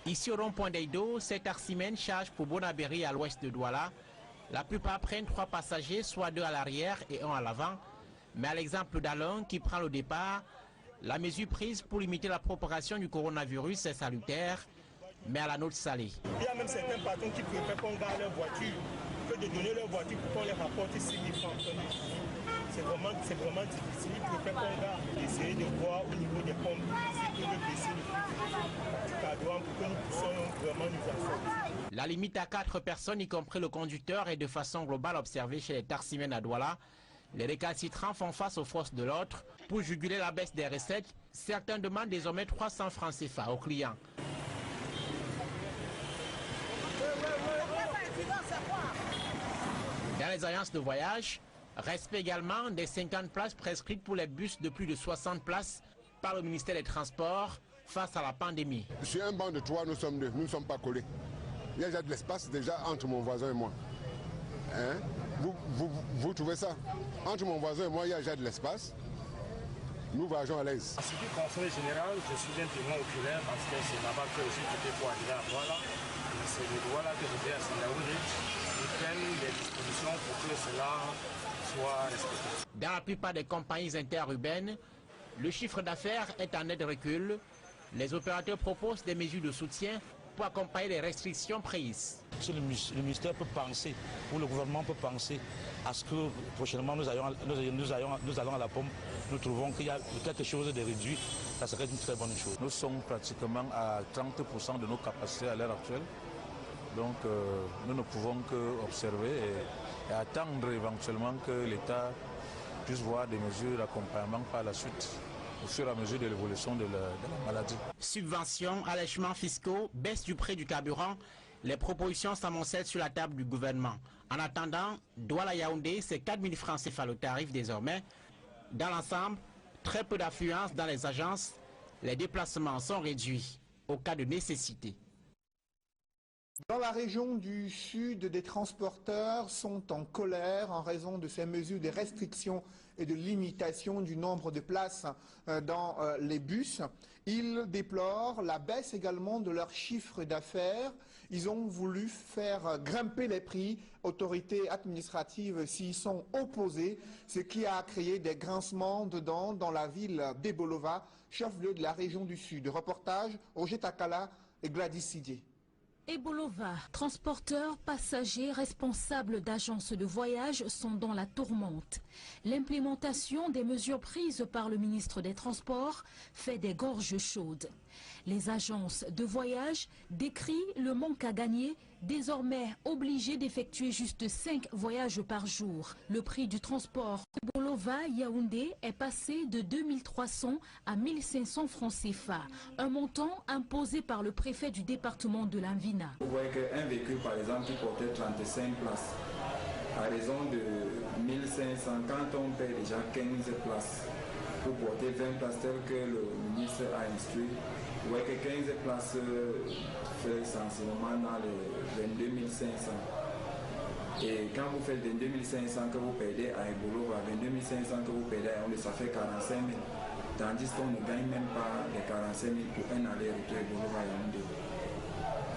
Ici au rond-point d'Eido, 7 taximens chargent pour Bonabéry à l'ouest de Douala. La plupart prennent 3 passagers, soit 2 à l'arrière et 1 à l'avant. Mais à l'exemple d'Alain qui prend le départ, la mesure prise pour limiter la propagation du coronavirus est salutaire, mais à la note salée. Il y a même certains patrons qui préfèrent qu'on garde leur voiture que de donner leur voiture pour qu'on les rapporte ici. C'est vraiment difficile. Ils préfèrent qu'on garde, essayer de voir au niveau des pompes s'ils peuvent baisser le prix du carburant pour que nous puissions vraiment nous assurer. La limite à 4 personnes, y compris le conducteur, est de façon globale observée chez les taximens à Douala. Les récalcitrants font face aux forces de l'ordre. Pour juguler la baisse des recettes, certains demandent désormais 300 francs CFA aux clients. Dans les agences de voyage, respect également des 50 places prescrites pour les bus de plus de 60 places par le ministère des Transports face à la pandémie. Sur un banc de 3, nous sommes 2, nous ne sommes pas collés. Il y a déjà de l'espace déjà entre mon voisin et moi. Hein? Vous trouvez ça? Entre mon voisin et moi, il y a déjà de l'espace. Nous voyageons à l'aise. En ce qui concerne le général, je suis un témoin oculaire parce que c'est là-bas que je suis quitté pour arriver à Douala. C'est de Douala que je vais à Singaouri. Ils prennent des dispositions pour que cela soit respecté. Dans la plupart des compagnies interurbaines, le chiffre d'affaires est en net recul. Les opérateurs proposent des mesures de soutien pour accompagner les restrictions prises. Le ministère peut penser, ou le gouvernement peut penser à ce que prochainement nous allons à la pompe, nous trouvons qu'il y a quelque chose de réduit, ça serait une très bonne chose. Nous sommes pratiquement à 30% de nos capacités à l'heure actuelle. Donc nous ne pouvons qu'observer et attendre éventuellement que l'État puisse voir des mesures d'accompagnement par la suite, au fur et à mesure de l'évolution de la maladie. Subventions, allègements fiscaux, baisse du prix du carburant, les propositions s'amoncellent sur la table du gouvernement. En attendant, Douala-Yaoundé, c'est 4 000 francs CFA le tarif désormais. Dans l'ensemble, très peu d'affluence dans les agences. Les déplacements sont réduits au cas de nécessité. Dans la région du sud, des transporteurs sont en colère en raison de ces mesures de restriction et de limitation du nombre de places dans les bus. Ils déplorent la baisse également de leur chiffre d'affaires. Ils ont voulu faire grimper les prix. Autorités administratives s'y sont opposées, ce qui a créé des grincements de dents dans la ville d'Ebolova, chef-lieu de la région du sud. Reportage Roger Takala et Gladys Sidier. Ebolova, transporteurs, passagers, responsables d'agences de voyage sont dans la tourmente. L'implémentation des mesures prises par le ministre des Transports fait des gorges chaudes. Les agences de voyage décrient le manque à gagner, désormais obligées d'effectuer juste 5 voyages par jour. Le prix du transport Ebolova-Yaoundé est passé de 2300 à 1500 francs CFA, un montant imposé par le préfet du département de l'Anvina. Vous voyez qu'un véhicule, par exemple, qui portait 35 places, à raison de 1500, quand on paie déjà 15 places pour porter 20 places telles que le ministre a instruit, vous voyez que 15 places fait sensiblement dans les 22 500. Et quand vous faites 22 500 que vous payez à Ebolova, 22 500 que vous payez à Yaoundé, ça fait 45 000. Tandis qu'on ne gagne même pas les 45 000 pour un aller-retour Ebolova-Yaoundé.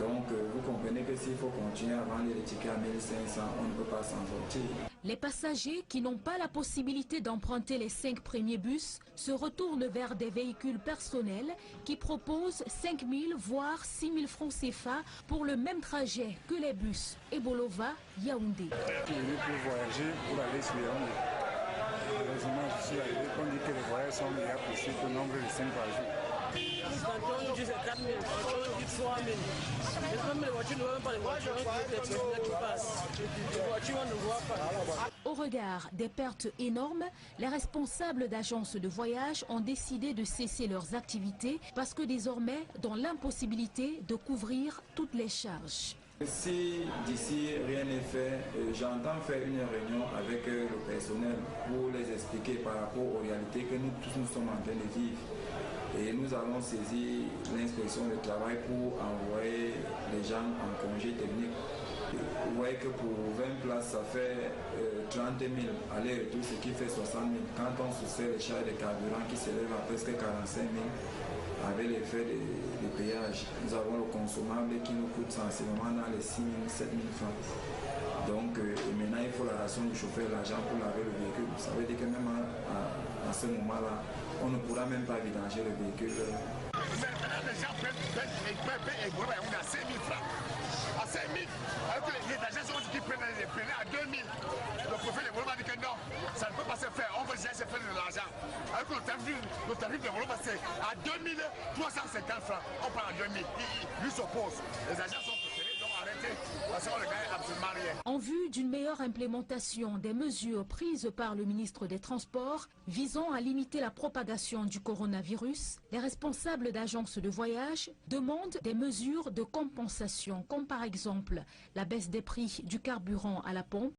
Donc vous comprenez que s'il faut continuer à vendre les tickets à 1500, on ne peut pas s'en sortir. Les passagers qui n'ont pas la possibilité d'emprunter les 5 premiers bus se retournent vers des véhicules personnels qui proposent 5 000 voire 6 000 francs CFA pour le même trajet que les bus Ebolova-Yaoundé. Pour voyager, pour aller sur Yaoundé. Heureusement, je suis arrivé, on dit que les voyages sont meilleurs possibles au nombre de 5 par jour. Au regard des pertes énormes, les responsables d'agences de voyage ont décidé de cesser leurs activités parce que désormais, dans l'impossibilité de couvrir toutes les charges. Si d'ici rien n'est fait, j'entends faire une réunion avec le personnel pour les expliquer par rapport aux réalités que nous tous nous sommes en train de vivre. Et nous allons saisir l'inspection du travail pour envoyer les gens en congé technique. Vous voyez que pour 20 places, ça fait 30 000 aller-retour, ce qui fait 60 000. Quand on soustrait les charges de carburant qui s'élèvent à presque 45 000, avec les frais de péage. Nous avons le consommable qui nous coûte sensiblement dans les 6 000, 7 000 francs. Donc maintenant il faut la ration du chauffeur, l'argent pour laver le véhicule. Ça veut dire que même à ce moment-là, on ne pourra même pas vidanger le véhicule. Maintenant les gens prennent à 5 000 francs. À 5 000, alors que les agents qui prennent à 2 000. Le préfet de Voloma dit que non, ça ne peut pas se faire. On veut déjà se faire de l'argent. Alors que le tarif de Voloma c'est à 2 350 francs. On prend à 2 000. Lui s'oppose. Les agents sont préférés, donc arrêtez. Parce qu'on ne gagne absolument rien. En vue d'une meilleure implémentation des mesures prises par le ministre des Transports visant à limiter la propagation du coronavirus, les responsables d'agences de voyage demandent des mesures de compensation, comme par exemple la baisse des prix du carburant à la pompe,